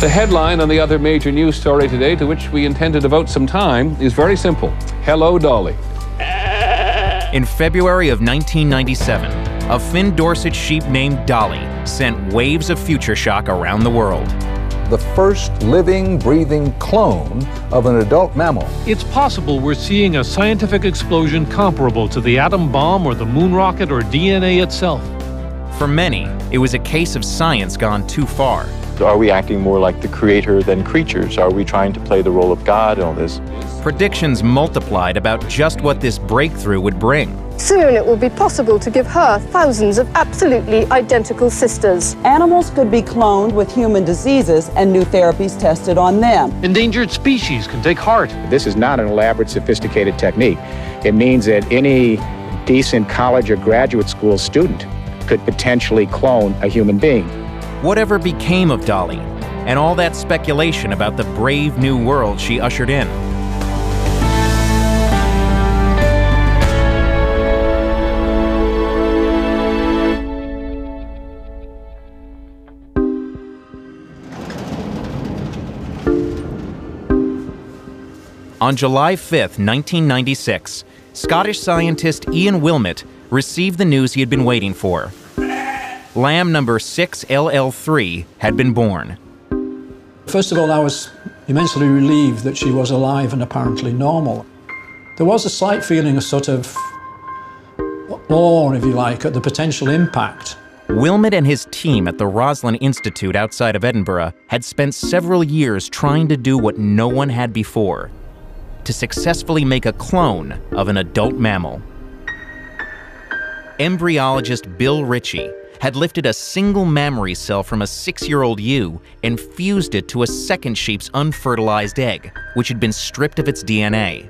The headline on the other major news story today, to which we intend to devote some time, is very simple. Hello, Dolly. In February of 1997, a Finn Dorset sheep named Dolly sent waves of future shock around the world. The first living, breathing clone of an adult mammal. It's possible we're seeing a scientific explosion comparable to the atom bomb or the moon rocket or DNA itself. For many, it was a case of science gone too far. Are we acting more like the creator than creatures? Are we trying to play the role of God and all this? Predictions multiplied about just what this breakthrough would bring. Soon it will be possible to give her thousands of absolutely identical sisters. Animals could be cloned with human diseases and new therapies tested on them. Endangered species can take heart. This is not an elaborate, sophisticated technique. It means that any decent college or graduate school student could potentially clone a human being. Whatever became of Dolly, and all that speculation about the brave new world she ushered in. On July 5th, 1996, Scottish scientist Ian Wilmot received the news he had been waiting for. Lamb number 6LL3 had been born. First of all, I was immensely relieved that she was alive and apparently normal. There was a slight feeling of sort of awe, if you like, at the potential impact. Wilmot and his team at the Roslin Institute outside of Edinburgh had spent several years trying to do what no one had before: to successfully make a clone of an adult mammal. Embryologist Bill Ritchie had lifted a single mammary cell from a 6-year-old ewe and fused it to a second sheep's unfertilized egg, which had been stripped of its DNA.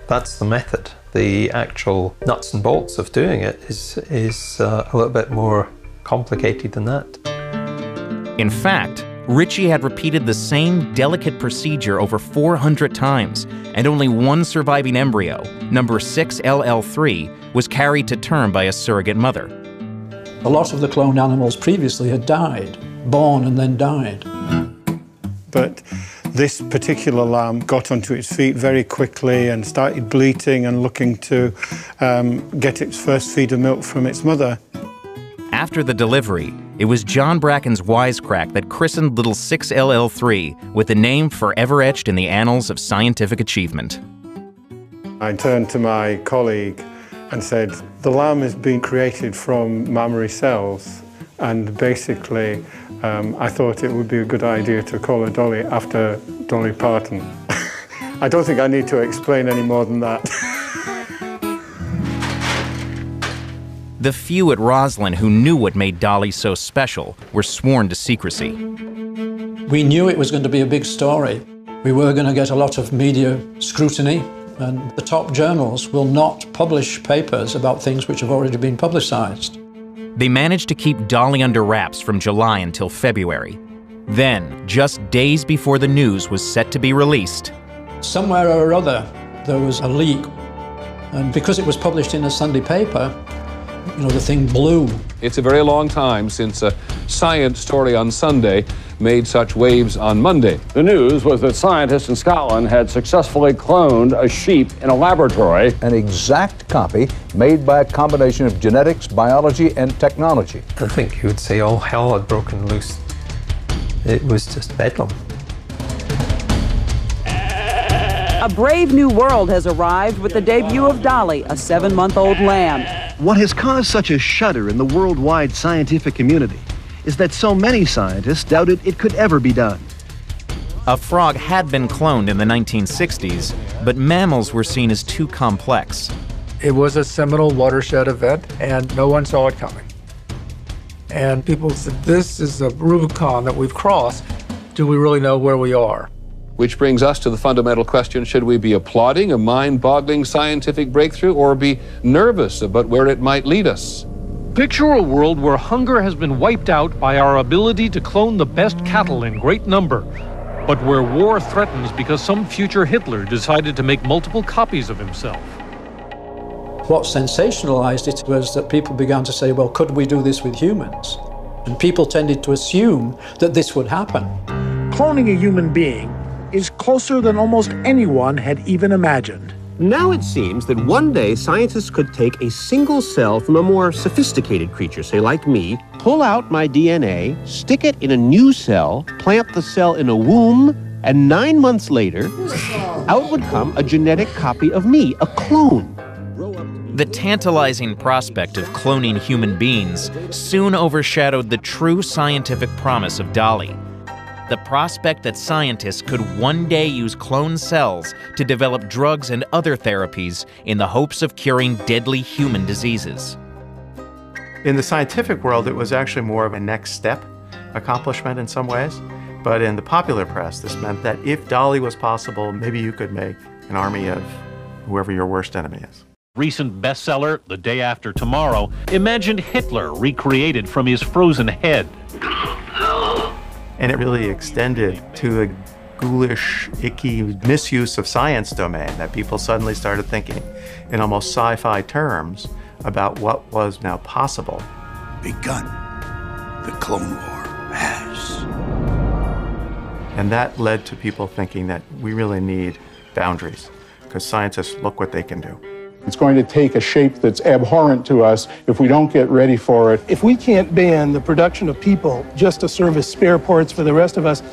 That's the method. The actual nuts and bolts of doing it is a little bit more complicated than that. In fact, Ritchie had repeated the same delicate procedure over 400 times, and only one surviving embryo, number 6LL3, was carried to term by a surrogate mother. A lot of the cloned animals previously had died, born and then died. But this particular lamb got onto its feet very quickly and started bleating and looking to get its first feed of milk from its mother. After the delivery, it was John Bracken's wisecrack that christened little 6LL3 with the name forever etched in the annals of scientific achievement. I turned to my colleague and said, the lamb is being created from mammary cells, and basically I thought it would be a good idea to call her Dolly after Dolly Parton. I don't think I need to explain any more than that. The few at Roslin who knew what made Dolly so special were sworn to secrecy. We knew it was going to be a big story. We were going to get a lot of media scrutiny, and the top journals will not publish papers about things which have already been publicized. They managed to keep Dolly under wraps from July until February. Then, just days before the news was set to be released, somewhere or other there was a leak, and because it was published in a Sunday paper, the thing blew. It's a very long time since a science story on Sunday made such waves on Monday. The news was that scientists in Scotland had successfully cloned a sheep in a laboratory. An exact copy made by a combination of genetics, biology, and technology. I think you would say all hell had broken loose. It was just bedlam. A brave new world has arrived with the debut of Dolly, a 7-month-old lamb. What has caused such a shudder in the worldwide scientific community is that so many scientists doubted it could ever be done. A frog had been cloned in the 1960s, but mammals were seen as too complex. It was a seminal watershed event, and no one saw it coming. And people said, this is the Rubicon that we've crossed. Do we really know where we are? Which brings us to the fundamental question, should we be applauding a mind-boggling scientific breakthrough or be nervous about where it might lead us? Picture a world where hunger has been wiped out by our ability to clone the best cattle in great number, but where war threatens because some future Hitler decided to make multiple copies of himself. What sensationalized it was that people began to say, well, could we do this with humans? And people tended to assume that this would happen. Cloning a human being is closer than almost anyone had even imagined. Now it seems that one day scientists could take a single cell from a more sophisticated creature, say like me, pull out my DNA, stick it in a new cell, plant the cell in a womb, and 9 months later, out would come a genetic copy of me, a clone. The tantalizing prospect of cloning human beings soon overshadowed the true scientific promise of Dolly. The prospect that scientists could one day use cloned cells to develop drugs and other therapies in the hopes of curing deadly human diseases. In the scientific world, it was actually more of a next step accomplishment in some ways. But in the popular press, this meant that if Dolly was possible, maybe you could make an army of whoever your worst enemy is. Recent bestseller, The Day After Tomorrow, imagined Hitler recreated from his frozen head. And it really extended to a ghoulish, icky misuse of science domain that people suddenly started thinking in almost sci-fi terms about what was now possible. Begun. The Clone War has. And that led to people thinking that we really need boundaries, because scientists look what they can do. It's going to take a shape that's abhorrent to us if we don't get ready for it. If we can't ban the production of people just to serve as spare parts for the rest of us,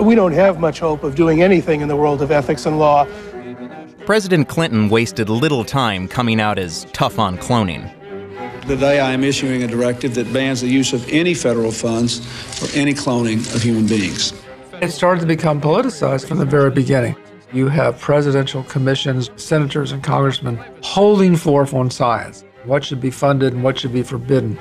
we don't have much hope of doing anything in the world of ethics and law. President Clinton wasted little time coming out as tough on cloning. Today I am issuing a directive that bans the use of any federal funds for any cloning of human beings. It started to become politicized from the very beginning. You have presidential commissions, senators and congressmen holding forth on science, what should be funded and what should be forbidden.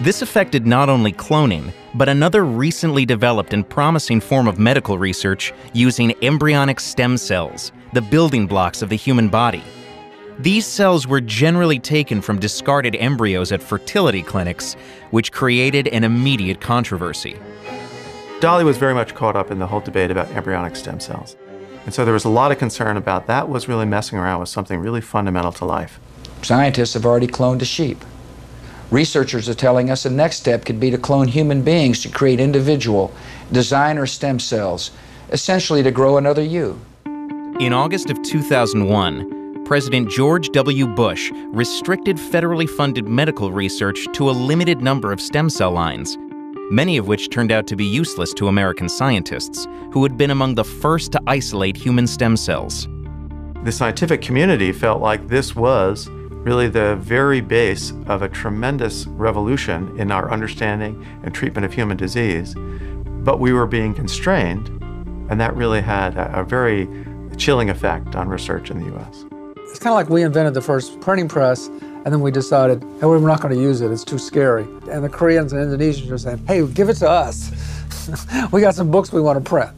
This affected not only cloning, but another recently developed and promising form of medical research using embryonic stem cells, the building blocks of the human body. These cells were generally taken from discarded embryos at fertility clinics, which created an immediate controversy. Dolly was very much caught up in the whole debate about embryonic stem cells. And so there was a lot of concern about that was really messing around with something really fundamental to life. Scientists have already cloned a sheep. Researchers are telling us the next step could be to clone human beings to create individual, designer stem cells, essentially to grow another you. In August of 2001, President George W. Bush restricted federally funded medical research to a limited number of stem cell lines, many of which turned out to be useless to American scientists, who had been among the first to isolate human stem cells. The scientific community felt like this was really the very base of a tremendous revolution in our understanding and treatment of human disease, but we were being constrained, and that really had a very chilling effect on research in the U.S. It's kind of like we invented the first printing press, and then we decided, hey, we're not going to use it, it's too scary. And the Koreans and Indonesians are saying, hey, give it to us. We got some books we want to print.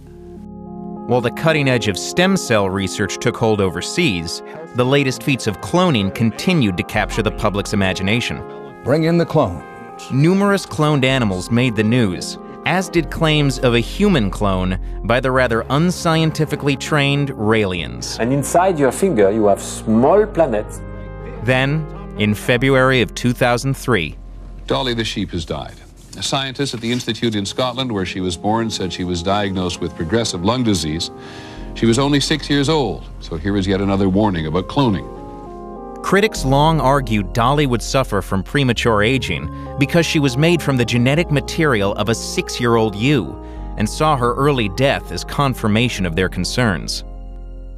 While the cutting edge of stem cell research took hold overseas, the latest feats of cloning continued to capture the public's imagination. Bring in the clone. Numerous cloned animals made the news, as did claims of a human clone by the rather unscientifically trained Raelians. And inside your finger, you have small planets. Then, in February of 2003, Dolly the sheep has died. A scientist at the institute in Scotland where she was born said she was diagnosed with progressive lung disease. She was only 6 years old, so here is yet another warning about cloning. Critics long argued Dolly would suffer from premature aging because she was made from the genetic material of a 6-year-old ewe, and saw her early death as confirmation of their concerns.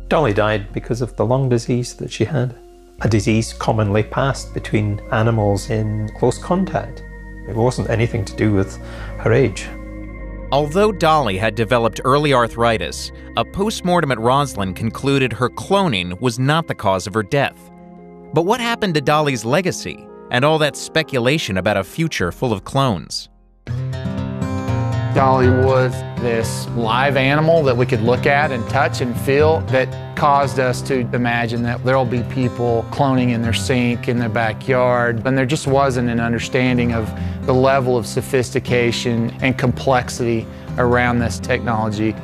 Dolly died because of the lung disease that she had, a disease commonly passed between animals in close contact. It wasn't anything to do with her age. Although Dolly had developed early arthritis, a post-mortem at Roslin concluded her cloning was not the cause of her death. But what happened to Dolly's legacy and all that speculation about a future full of clones? Dolly was this live animal that we could look at and touch and feel that caused us to imagine that there'll be people cloning in their sink, in their backyard, and there just wasn't an understanding of the level of sophistication and complexity around this technology.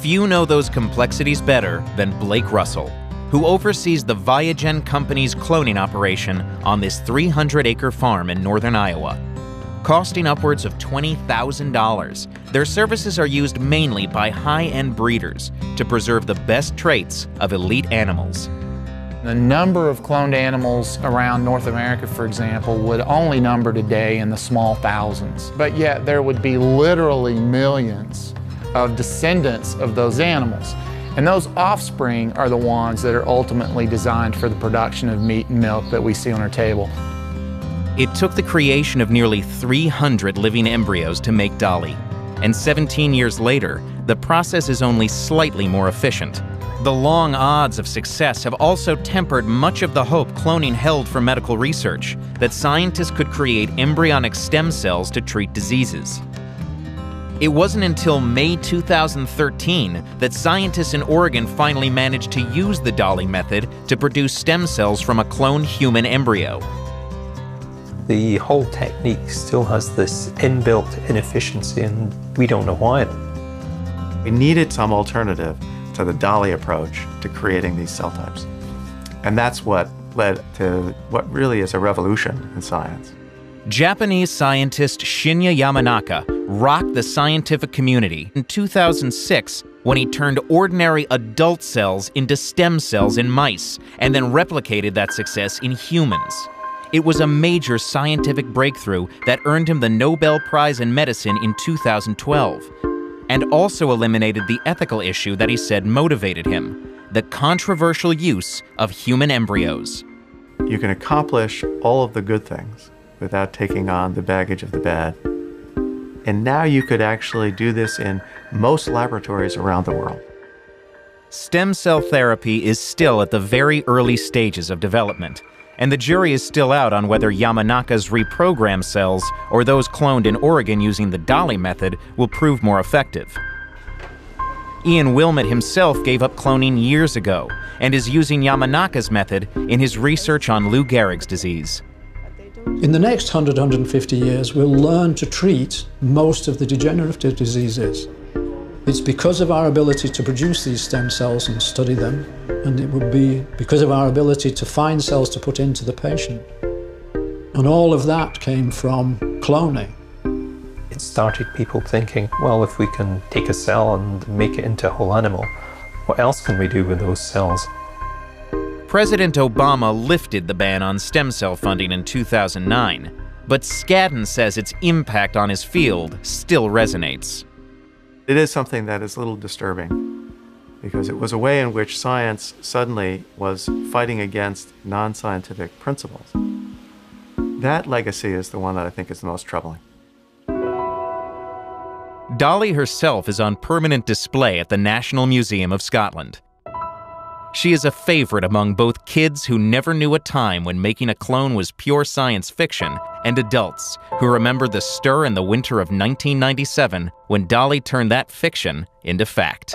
Few know those complexities better than Blake Russell. who oversees the Viagen Company's cloning operation on this 300-acre farm in northern Iowa. Costing upwards of $20,000, their services are used mainly by high-end breeders to preserve the best traits of elite animals. The number of cloned animals around North America, for example, would only number today in the small thousands. But yet there would be literally millions of descendants of those animals. And those offspring are the ones that are ultimately designed for the production of meat and milk that we see on our table. It took the creation of nearly 300 living embryos to make Dolly, and 17 years later, the process is only slightly more efficient. The long odds of success have also tempered much of the hope cloning held for medical research, that scientists could create embryonic stem cells to treat diseases. It wasn't until May 2013 that scientists in Oregon finally managed to use the Dolly method to produce stem cells from a cloned human embryo. The whole technique still has this inbuilt inefficiency, and we don't know why. We needed some alternative to the Dolly approach to creating these cell types. And that's what led to what really is a revolution in science. Japanese scientist Shinya Yamanaka rocked the scientific community in 2006 when he turned ordinary adult cells into stem cells in mice and then replicated that success in humans. It was a major scientific breakthrough that earned him the Nobel Prize in Medicine in 2012, and also eliminated the ethical issue that he said motivated him, the controversial use of human embryos. You can accomplish all of the good things without taking on the baggage of the bad. And now you could actually do this in most laboratories around the world. Stem cell therapy is still at the very early stages of development, and the jury is still out on whether Yamanaka's reprogrammed cells or those cloned in Oregon using the Dolly method will prove more effective. Ian Wilmot himself gave up cloning years ago and is using Yamanaka's method in his research on Lou Gehrig's disease. In the next 100-150 years, we'll learn to treat most of the degenerative diseases. It's because of our ability to produce these stem cells and study them, and it will be because of our ability to find cells to put into the patient. And all of that came from cloning. It started people thinking, well, if we can take a cell and make it into a whole animal, what else can we do with those cells? President Obama lifted the ban on stem cell funding in 2009, but Skadden says its impact on his field still resonates. It is something that is a little disturbing, because it was a way in which science suddenly was fighting against non-scientific principles. That legacy is the one that I think is the most troubling. Dolly herself is on permanent display at the National Museum of Scotland. She is a favorite among both kids who never knew a time when making a clone was pure science fiction and adults who remember the stir in the winter of 1997 when Dolly turned that fiction into fact.